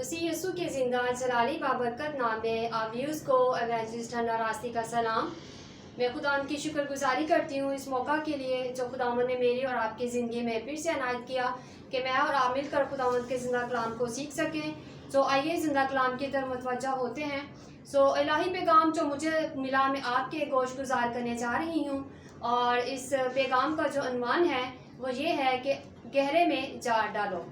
मसीह यीशु के जिंदा जलाली बाबरकत नाम में आप व्यूज़ को एवेंजलिस्ट हन्ना रास्ती का सलाम। मैं खुदा की शुक्रगुजारी करती हूँ इस मौका के लिए जो खुदावंद ने मेरी और आपकी ज़िंदगी में फिर से अनायत किया कि मैं और आप मिलकर खुदावंद के ज़िंदा कलाम को सीख सकें। तो आइए ज़िंदा कलाम की तरफ मुतवज्जा होते हैं। इलाही पैगाम जो मुझे मिला मैं आपके गोश गुजार करने जा रही हूँ, और इस पैगाम का जो अनवान है वो ये है कि गहरे में जार डालो।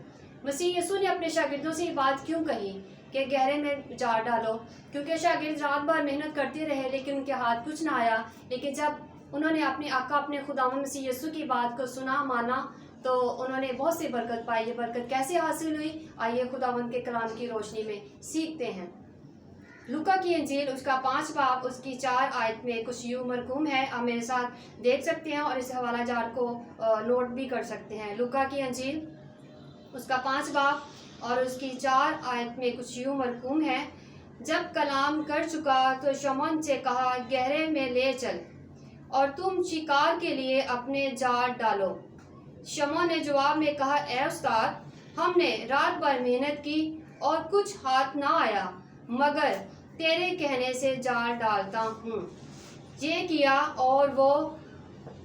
मसीह यीशु ने अपने शागिर्दों से ये बात क्यों कही कि गहरे में जार डालो? क्योंकि शागिर्द रात भर मेहनत करते रहे लेकिन उनके हाथ कुछ ना आया। लेकिन जब उन्होंने अपने आका अपने खुदावंद मसीह यीशु की बात को सुना माना तो उन्होंने बहुत सी बरकत पाई। ये बरकत कैसे हासिल हुई, आइए खुदावंद के कलाम की रोशनी में सीखते हैं। लूका की इंजील उसका 5 बाब उसकी 4 आयत में कुछ यूं मरकूम है, आप मेरे साथ देख सकते हैं और इस हवाला जार को नोट भी कर सकते हैं। लूका की इंजील उसका 5 बाब और उसकी 4 आयत में कुछ यूं मरकूम है। जब कलाम कर चुका तो शमौन से कहा, गहरे में ले चल और तुम शिकार के लिए अपने जाल डालो। शमौन ने जवाब में कहा, ए उस्ताद, हमने रात भर मेहनत की और कुछ हाथ ना आया, मगर तेरे कहने से जाल डालता हूँ। ये किया और वो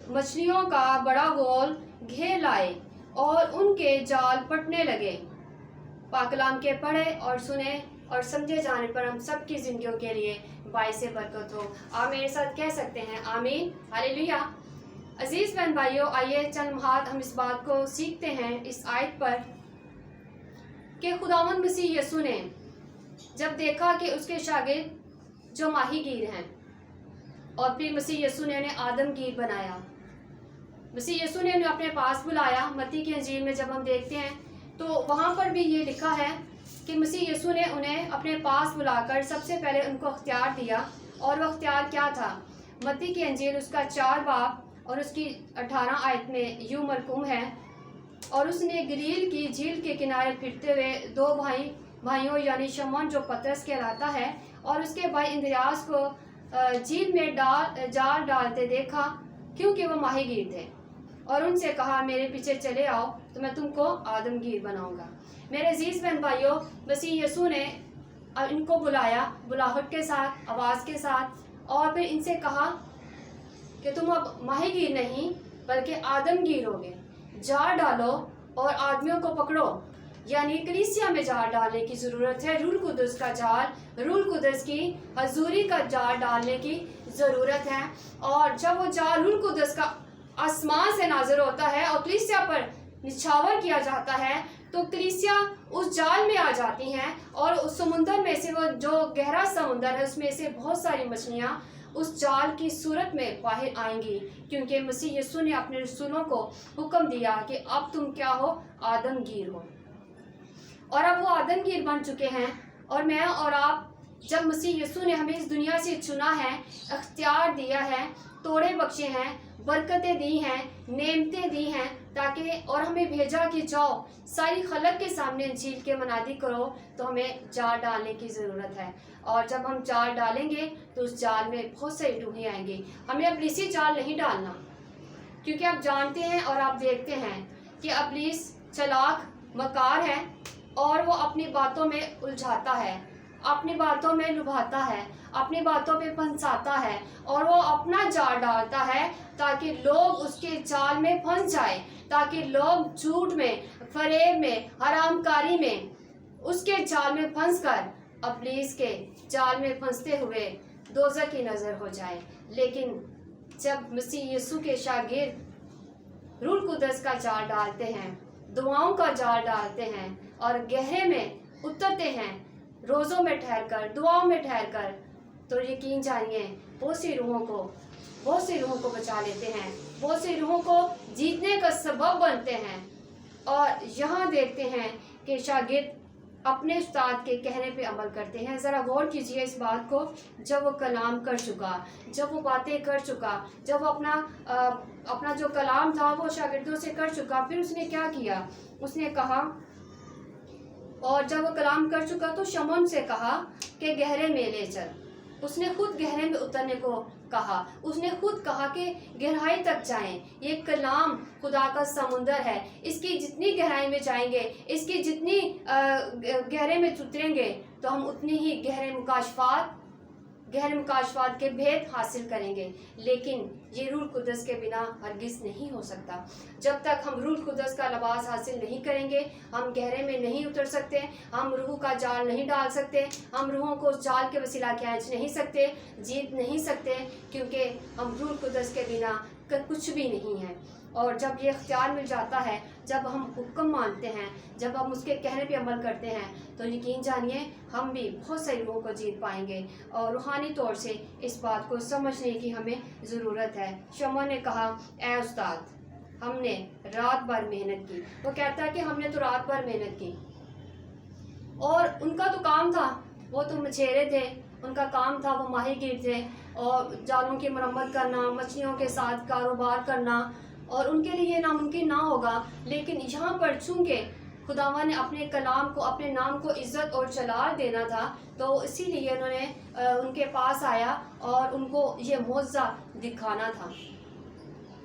मछलियों का बड़ा गोल घेर लाए और उनके जाल पटने लगे। पाकलाम के पढ़े और सुने और समझे जाने पर हम सब की जिंदगियों के लिए बाइसे बरकत हो। आप मेरे साथ कह सकते हैं आमीन, हालेलुया। अजीज बहन भाइयों, आइए चंद लम्हात हम इस बात को सीखते हैं इस आयत पर कि खुदावंद मसीह यीशु ने जब देखा कि उसके शागिर्द जो माहीगीर हैं और फिर मसीह यीशु ने उन्हें आदमगीर बनाया। मसीह यीशु ने उन्हें अपने पास बुलाया। मत्ती की इंजील में जब हम देखते हैं तो वहाँ पर भी ये लिखा है कि मसीह यीशु ने उन्हें अपने पास बुलाकर सबसे पहले उनको अख्तियार दिया। और वह अख्तियार क्या था? मत्ती की इंजील उसका 4 बाब और उसकी 18 आयत में यूं मरकूम है, और उसने गलील की झील के किनारे फिरते हुए 2 भाइयों यानी शमौन जो पतरस कहलाता है और उसके भाई इंद्रियास को झील में जाल डालते देखा, क्योंकि वो माहीगीर थे, और उनसे कहा, मेरे पीछे चले आओ तो मैं तुमको आदमगीर बनाऊंगा। मेरे अजीज बहन भाइयों, मसीह यीशु ने इनको बुलाया बुलाहट के साथ, आवाज़ के साथ, और फिर इनसे कहा कि तुम अब माहीगीर नहीं बल्कि आदमगीर होगे। जाल डालो और आदमियों को पकड़ो, यानी कलीसिया में जाल डालने की ज़रूरत है। रूल कुदस का जाल, रूल कुदस की हजूरी का जाल डालने की ज़रूरत है। और जब वो जाल रूल कुदस का आसमान से नाज़िर होता है और कलीसिया पर निछावर किया जाता है तो कलीसिया उस जाल में आ जाती हैं, और उस समुंदर में से, वो जो गहरा समुंदर है उसमें से बहुत सारी मछलियाँ उस जाल की सूरत में बाहर आएंगी, क्योंकि मसीह यीशु ने अपने रसूलों को हुक्म दिया कि अब तुम क्या हो, आदमगीर हो। और अब वो आदमगीर बन चुके हैं। और मैं और आप, जब मसीह यीशु ने हमें इस दुनिया से चुना है, अख्तियार दिया है, तोड़े बख्शे हैं, बरकतें दी हैं, नेमतें दी हैं, ताकि और हमें भेजा कि जाओ सारी खलक के सामने इंजील के मनादी करो, तो हमें जाल डालने की ज़रूरत है। और जब हम जाल डालेंगे तो उस जाल में बहुत सारी रूहें आएंगी। हमें अबलीसी जाल नहीं डालना, क्योंकि आप जानते हैं और आप देखते हैं कि अबलीस चालाक मकार है और वो अपनी बातों में उलझाता है, अपनी बातों में लुभाता है, अपनी बातों पे फंसाता है, और वो अपना जाल डालता है ताकि लोग उसके जाल में फंस जाए, ताकि लोग झूठ में, फरेब में, हरामकारी में उसके जाल में फंसकर अबलीस के जाल में फंसते हुए दोज़ख की नज़र हो जाए। लेकिन जब मसीह यीशु के शागिर्द रूल कुदस का जाल डालते हैं, दुआओं का जाल डालते हैं और गहरे में उतरते हैं, रोज़ों में ठहरकर, दुआओं में ठहरकर, तो यकीन जानिए बहुत सी रूहों को बचा लेते हैं, बहुत सी रूहों को जीतने का सबब बनते हैं। और यहाँ देखते हैं कि शागिर्द अपने उस्ताद के कहने पे अमल करते हैं। ज़रा गौर कीजिए इस बात को। जब वो कलाम कर चुका, जब वो बातें कर चुका, जब वो अपना जो कलाम था वो शागिर्दों से कर चुका, फिर उसने क्या किया? उसने कहा, और जब वो कलाम कर चुका तो शमौन से कहा कि गहरे में ले चल। اس نے خود گہرے میں اترنے کو کہا، اس نے خود کہا کہ گہرائی تک جائیں۔ یہ کلام خدا کا سمندر ہے، اس کی جتنی گہرائی میں جائیں گے، اس کی جتنی گہرے میں اتریں گے تو ہم اتنی ہی گہرے مکاشفات کے بھید حاصل کریں گے۔ لیکن یہ روح القدس کے بنا ہرگز نہیں ہو سکتا۔ جب تک ہم روح القدس کا لباس حاصل نہیں کریں گے، ہم گہرے میں نہیں اتر سکتے، ہم روح کا جال نہیں ڈال سکتے، ہم روحوں کو اس جال کے وسیلہ کھینچ نہیں سکتے، جیت نہیں سکتے، کیونکہ ہم روح القدس کے بنا کچھ بھی نہیں ہیں۔ اور جب یہ اختیار مل جاتا ہے، جب ہم حکم مانتے ہیں، جب ہم اس کے کہنے پہ عمل کرتے ہیں، تو یقین جانیے ہم بھی بہت ساری روحوں کو جیت پائیں گے۔ اور روحانی طور سے اس بات کو سمجھنے کی ہمیں ضرورت ہے۔ شمع نے کہا، اے استاد، ہم نے رات بھر محنت کی۔ وہ کہتا ہے کہ ہم نے تو رات بھر محنت کی، اور ان کا تو کام تھا، وہ تو مچھیرے تھے، ان کا کام تھا، وہ ماہی گیر تھے، اور جالوں کی مرمت کرنا، مچھلیوں کے ساتھ کاروبار کرنا، اور ان کے لیے یہ ناممکن نہ ہوگا۔ لیکن یہاں پر چونکہ خداوند نے اپنے کلام کو، اپنے نام کو عزت اور جلال دینا تھا، تو اسی لیے انہوں نے ان کے پاس آیا اور ان کو یہ معجزہ دکھانا تھا۔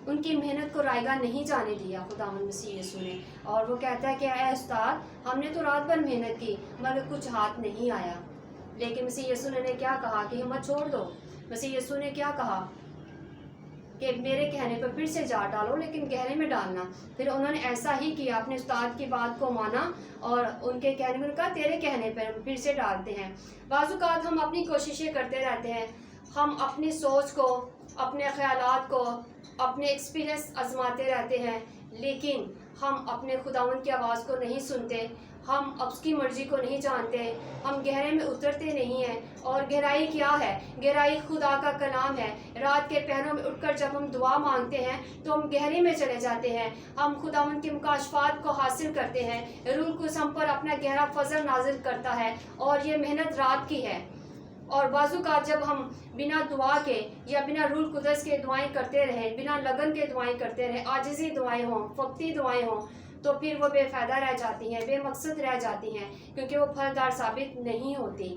ان کی محنت کو رائگاں نہیں جانے دیا خداوند مسیح یسوع نے، اور وہ کہتا ہے کہ اے استاد، ہم نے تو رات بھر محنت کی مگر کچھ ہاتھ نہیں آیا۔ لیکن مسیح یسوع نے کیا کہا کہ ہمت چھوڑ دو۔ مسیح یسوع نے کیا کہا کہ میرے کہنے پر پھر سے جال ڈالو، لیکن گہرے میں ڈالنا۔ پھر انہوں نے ایسا ہی کیا، اپنے استاد کی بات کو مانا اور ان کے کہنے پر کہا تیرے کہنے پر پھر سے ڈالتے ہیں۔ بعض اوقات ہم اپنی کوششیں کرتے رہتے ہیں، ہم اپنی سوچ کو، اپنے خیالات کو، اپنے ایکسپیرینس آزماتے رہتے ہیں، لیکن ہم اپنے خداوند کی آواز کو نہیں سنتے، ہم اس کی مرضی کو نہیں جانتے، ہم گہرے میں اترتے نہیں ہیں۔ اور گہرائی کیا ہے؟ گہرائی خدا کا کلام ہے۔ رات کے پہروں میں اٹھ کر جب ہم دعا مانگتے ہیں تو ہم گہرے میں چلے جاتے ہیں، ہم خداوند کے مکاشفات کو حاصل کرتے ہیں، روح القدس ہم پر اپنا گہرا فضل نازل کرتا ہے، اور یہ محنت رات کی ہے۔ اور بعض اوقات جب ہم بنا دعا کے یا بنا روح القدس کے دعائیں کرتے رہیں، بنا لگن کے دعائیں کرتے رہیں، عاجزی دعائیں ہوں، فقتی دعائیں ہوں، تو پھر وہ بے فائدہ رہ جاتی ہیں، بے مقصد رہ جاتی ہیں، کیونکہ وہ پھلدار ثابت نہیں ہوتی۔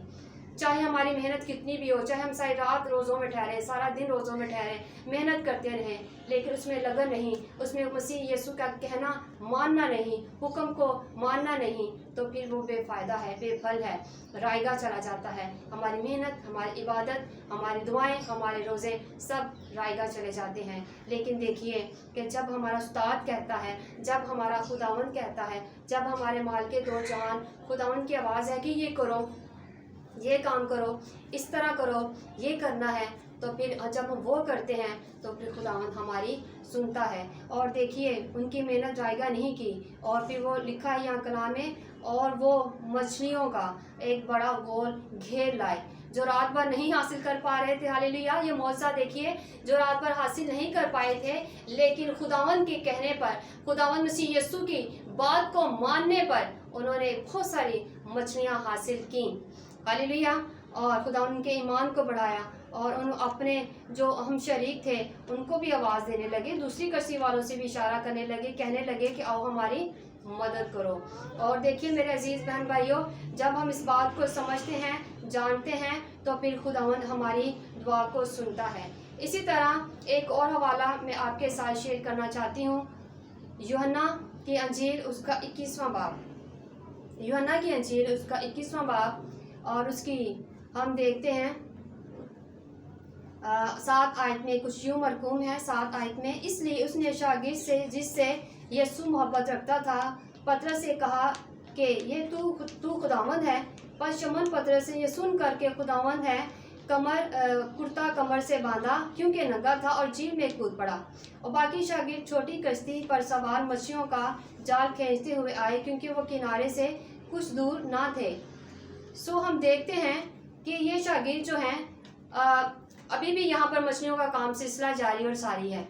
چاہے ہماری محنت کتنی بھی ہو، چاہے ہم ساری رات روزوں میں ٹھہریں، سارا دن روزوں میں ٹھہریں، محنت کرتے رہیں، لیکن اس میں لگن نہیں، اس میں مسیح یسوع کا کہنا ماننا نہیں، حکم کو ماننا نہیں، تو پھر وہ بے فائدہ ہے، بے پھل ہے، رائگاں چلا جاتا ہے۔ ہماری محنت، ہماری عبادت، ہماری دعائیں، ہمارے روزے سب رائگاں چلے جاتے ہیں۔ لیکن دیکھیے کہ جب ہمارا استاد کہتا ہے، جب ہمارا خداوند کہتا ہے، جب ہمارے مال کے دو جہان خداوند کی آواز ہے کہ یہ کرو، یہ کام کرو، اس طرح کرو، یہ کرنا ہے، تو پھر جب ہم وہ کرتے ہیں تو پھر خداوند ہماری سنتا ہے۔ اور دیکھیے ان کی محنت رائگاں نہیں کی، اور پھر وہ لکھا ہے یہاں کلام میں، اور وہ مچھلیوں کا ایک بڑا گول گھیر لائے جو رات بھر نہیں حاصل کر پا رہے تھے۔ ہاللیلویا! یہ معجزہ دیکھیے، جو رات بھر حاصل نہیں کر پائے تھے، لیکن خداوند کے کہنے پر، خداوند مسیح یسوع کی بات کو ماننے پر انہوں نے بہت ساری مچھلیاں حاصل کیں۔ ہاللیلویا! اور خداوند کے ایمان کو بڑھایا، اور ان اپنے جو ہم شریک تھے ان کو بھی آواز دینے لگے، دوسری کشتی والوں سے بھی اشارہ کرنے لگے، کہنے لگے کہ آؤ ہماری مدد کرو۔ اور دیکھیے میرے عزیز بہن بھائیوں، جب ہم اس بات کو سمجھتے ہیں، جانتے ہیں، تو پھر خداوند ہماری دعا کو سنتا ہے۔ اسی طرح ایک اور حوالہ میں آپ کے ساتھ شیئر کرنا چاہتی ہوں، یوحنا کی انجیل اس کا 21واں باب، یوحنا کی انجیل اس کا 21واں باب، اور اس کی ہم دیکھتے ہیں 7 آیت میں کچھ یوں مرقوم ہے۔ 7 آیت میں، اس لیے اس نے شاگرد سے جس سے یسوع محبت رکھتا تھا پطرس سے کہا کہ یہ تو خداوند ہے۔ پس شمعون پطرس نے یہ سن کر کے خداوند ہے کرتا کمر سے باندھا، کیونکہ ننگا تھا، اور جھیل میں کود پڑا۔ اور باقی شاگرد چھوٹی کشتی پر سوار مچھلیوں کا جال کھینچتے ہوئے آئے، کیونکہ وہ کنارے سے کچھ دور نہ تھے۔ ہم دیکھتے ہیں کہ یہ شاگرد جو ہیں ابھی بھی یہاں پر مچھلیوں کا کام سلسلہ جاری اور ساری ہے،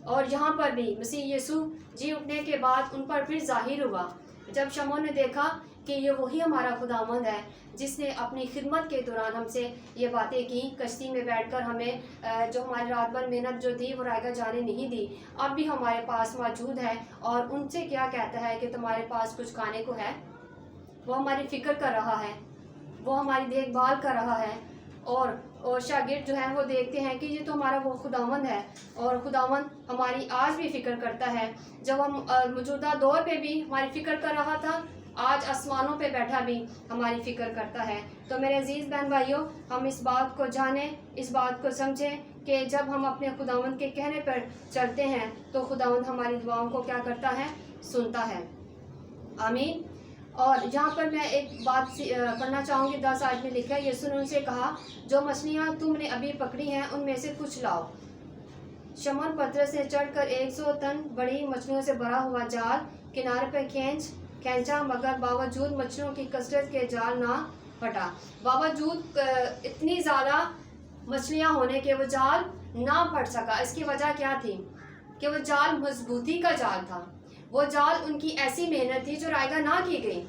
اور یہاں پر بھی مسیح یسوع جی اٹھنے کے بعد ان پر پھر ظاہر ہوا۔ جب شمعون نے دیکھا کہ یہ وہی ہمارا خداوند ہے جس نے اپنی خدمت کے دوران ہم سے یہ باتیں کی، کشتی میں بیٹھ کر ہمیں جو ہماری رات بھر محنت جو دی وہ رائگاں جانے نہیں دی، اب بھی ہمارے پاس موجود ہے، اور ان سے کیا کہتا ہے کہ تمہارے پاس کچھ کھانے کو ہے۔ وہ ہماری فکر کر رہا ہے، وہ ہماری دیکھ بھال کر رہا ہے، اور शागिर्द जो है वो देखते हैं कि ये तो हमारा वो खुदावंद है, और खुदावंद हमारी आज भी फ़िक्र करता है। जब हम मौजूदा दौर पे भी हमारी फ़िक्र कर रहा था, आज आसमानों पे बैठा भी हमारी फ़िक्र करता है। तो मेरे अजीज़ बहन भाइयों, हम इस बात को जानें, इस बात को समझें कि जब हम अपने खुदावंद के कहने पर चलते हैं तो खुदावंद हमारी दुआओं को क्या करता है, सुनता है। आमीन। और यहाँ पर मैं एक बात पढ़ना चाहूँगी। 10 आयत में लिखा है, यीशु ने उनसे कहा, जो मछलियाँ तुमने अभी पकड़ी हैं उनमें से कुछ लाओ। शमौन पतरस ने चढ़कर 100 टन बड़ी मछलियों से भरा हुआ जाल किनारे पर खींचा, मगर बावजूद मछलियों की कसरत के जाल ना फटा। बावजूद इतनी ज़्यादा मछलियाँ होने के वो जाल ना फट सका। इसकी वजह क्या थी कि वो जाल मजबूती का जाल था। वो जाल उनकी ऐसी मेहनत थी जो रायगा ना की गई,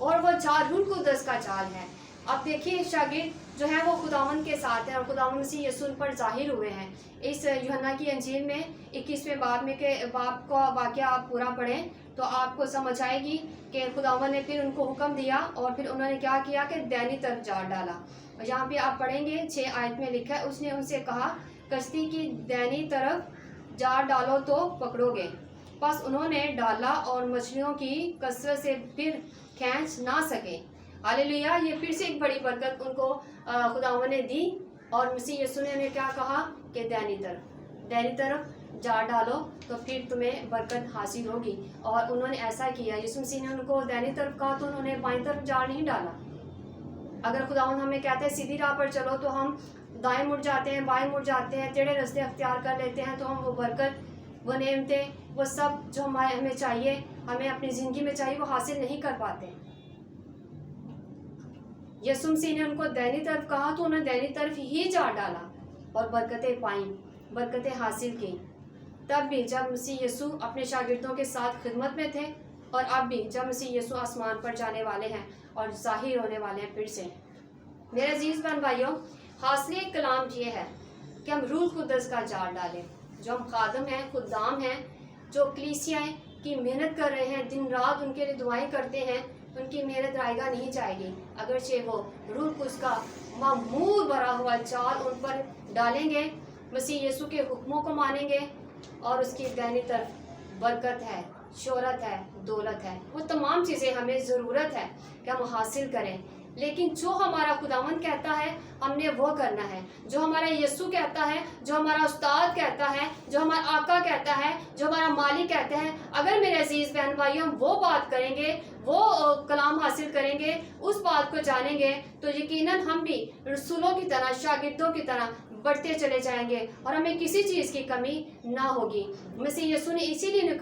और वो जाल रूह कुद्दस का जाल है। अब देखिए, शागिर्द जो है वो खुदावंद के साथ हैं और खुदावंद मसीह यीशु पर ज़ाहिर हुए हैं। इस यूहन्ना की अंजील में 21वें बाब का वाक़या आप पूरा पढ़ें तो आपको समझ आएगी कि खुदावंद ने फिर उनको हुक्म दिया और फिर उन्होंने क्या किया कि दैनी तरफ जाल डाला। और यहाँ पे आप पढ़ेंगे 6 आयत में लिखा है, उसने उनसे कहा, कश्ती की दैनी तरफ जाल डालो तो पकड़ोगे। बस उन्होंने डाला और मछलियों की कसरत से फिर खींच ना सके। हालेलुया। ये फिर से एक बड़ी बरकत उनको खुदावंद ने दी, और मसीह यीशु ने उन्हें क्या कहा कि दैनी तरफ जाल डालो तो फिर तुम्हें बरकत हासिल होगी। और उन्होंने ऐसा किया। यीशु मसीह ने उनको दैनी तरफ कहा तो उन्होंने बाईं तरफ जाल नहीं डाला। अगर खुदावंद हमें कहते हैं सीधी राह पर चलो तो हम दाएं मुड़ जाते हैं, बाएं मुड़ जाते हैं, टेढ़े रास्ते अख्तियार कर लेते हैं, तो हम वो बरकत, वो नेमतें, वो सब जो हमें चाहिए, हमें अपनी ज़िंदगी में चाहिए, वो हासिल नहीं कर पाते। यीशु मसीह ने उनको दैनी तरफ कहा तो उन्होंने दैनी तरफ ही जाल डाला और बरकतें पाईं, बरकतें हासिल की। तब भी जब मसीह यीशु अपने शागिर्दों के साथ खिदमत में थे, और अब भी जब मसीह यीशु आसमान पर जाने वाले हैं और ज़ाहिर होने वाले हैं फिर से। मेरे अजीज़ बहन भाइयों, हासिल कलाम ये है कि हम रूह कुद्दस का जाल डालें। जो हम खादम हैं, खुदाम हैं, जो कलीसियाएं की मेहनत कर रहे हैं, दिन रात उनके लिए दुआएं करते हैं, उनकी मेहनत रायगा नहीं जाएगी अगरचे वो रूह कुद्दस का मामूर भरा हुआ जाल उन पर डालेंगे, मसीह यीशु के हुक्मों को मानेंगे, और उसकी दाहिनी तरफ बरकत है, शोहरत है, दौलत है, वो तमाम चीज़ें हमें ज़रूरत है कि हम हासिल करें। लेकिन जो हमारा खुदावंद कहता है हमने वो करना है, जो हमारा यीशु कहता है, जो हमारा उस्ताद कहता है, जो हमारा आका कहता है, जो हमारा मालिक कहते हैं, अगर मेरे अजीज़ बहन भाई हम वो बात करेंगे, वो कलाम हासिल करेंगे, उस बात को जानेंगे, तो यकीनन हम भी रसूलों की तरह, शागिर्दों की तरह बढ़ते चले जाएंगे और हमें किसी चीज़ की कमी ना होगी। मसीह यीशु ने इसीलिए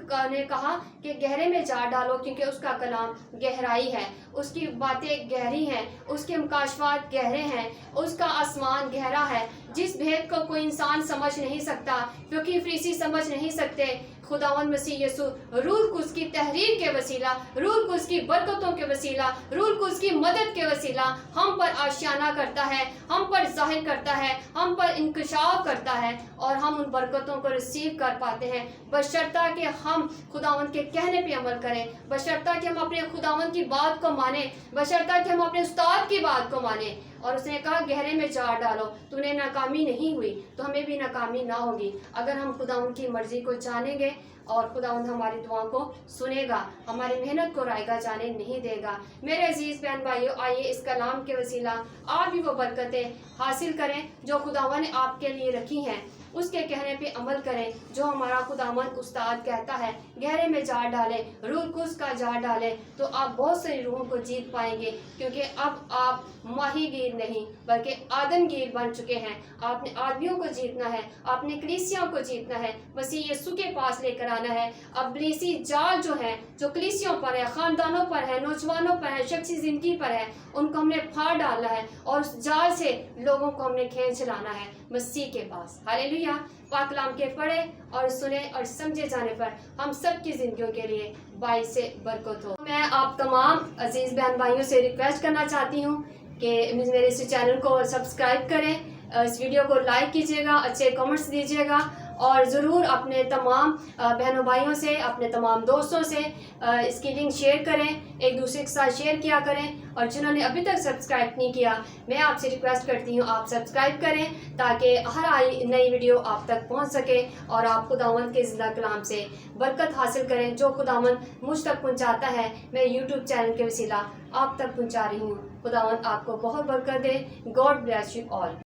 कहा कि गहरे में जा डालो, क्योंकि उसका कलाम गहराई है, उसकी बातें गहरी हैं, उसके मुकाशवात गहरे हैं, उसका आसमान गहरा है, जिस भेद को कोई इंसान समझ नहीं सकता, क्योंकि फरीसी समझ नहीं सकते। खुदावंद मसीह यीशु रूह कुद्स की तहरीर के वसीला, रूह कुद्स की बरकतों के वसीला, रूह कुद्स की मदद के वसीला हम पर आशियाना करता है, हम पर जाहिर करता है, हम पर इंकशाफ करता है, और हम उन बरकतों को रिसीव कर पाते हैं, बशर्ता कि हम खुदावंद के कहने पे अमल करें, बशर्ता कि हम अपने खुदावंद की बात को माने, बशर्ता कि हम अपने उस्ताद की बात को माने। और उसने कहा गहरे में जाल डालो, तूने नाकामी नहीं हुई तो हमें भी नाकामी ना होगी। अगर हम खुदावंद की मर्जी को जानेंगे और खुदावंद हमारी दुआओं को सुनेगा, हमारी मेहनत को रायगा जाने नहीं देगा। मेरे अजीज़ बहन भाइयों, आइए इस कलाम के वसीला आप भी वो बरकतें हासिल करें जो खुदावंद ने आपके लिए रखी हैं, उसके कहने पे अमल करें जो हमारा खुदावंद उस्ताद कहता है। गहरे में जाल डालें, रूह कुद्स का जाल डालें, तो आप बहुत सारी रूहों को जीत पाएंगे, क्योंकि अब आप माहीगीर नहीं बल्कि आदमगीर बन चुके हैं। आपने आदमियों को जीतना है, आपने कलीसियाओं को जीतना है, मसीह यीशु के पास लेकर आना है। अब्लीसी जाल जो है, जो कलीसियों पर है, ख़ानदानों पर है, नौजवानों पर है, शख्सी ज़िंदगी पर है, उनको हमने फाड़ डालना है और उस जाल से लोगों को हमने खींच लाना है मसीह के पास। हालेलुया। पाक कलाम के पढ़े और सुने और समझे जाने पर हम सब की जिंदगियों के लिए बाइस से बरकत हो। मैं आप तमाम अजीज़ बहन भाइयों से रिक्वेस्ट करना चाहती हूँ कि मेरे इस चैनल को सब्सक्राइब करें, इस वीडियो को लाइक कीजिएगा, अच्छे कमेंट्स दीजिएगा, اور ضرور اپنے تمام بہنوں بھائیوں سے، اپنے تمام دوستوں سے اس کی لنک شیئر کریں، ایک دوسرے کے ساتھ شیئر کیا کریں، اور جنہوں نے ابھی تک سبسکرائب نہیں کیا میں آپ سے ریکویسٹ کرتی ہوں آپ سبسکرائب کریں تاکہ ہر آئی نئی ویڈیو آپ تک پہنچ سکے اور آپ خداوند کے زندہ کلام سے برکت حاصل کریں۔ جو خداوند مجھ تک پہنچاتا ہے میں یوٹیوب چینل کے وسیلہ آپ تک پہنچا رہی ہوں۔ خداوند آپ کو بہت برکت دے۔ God bless you all.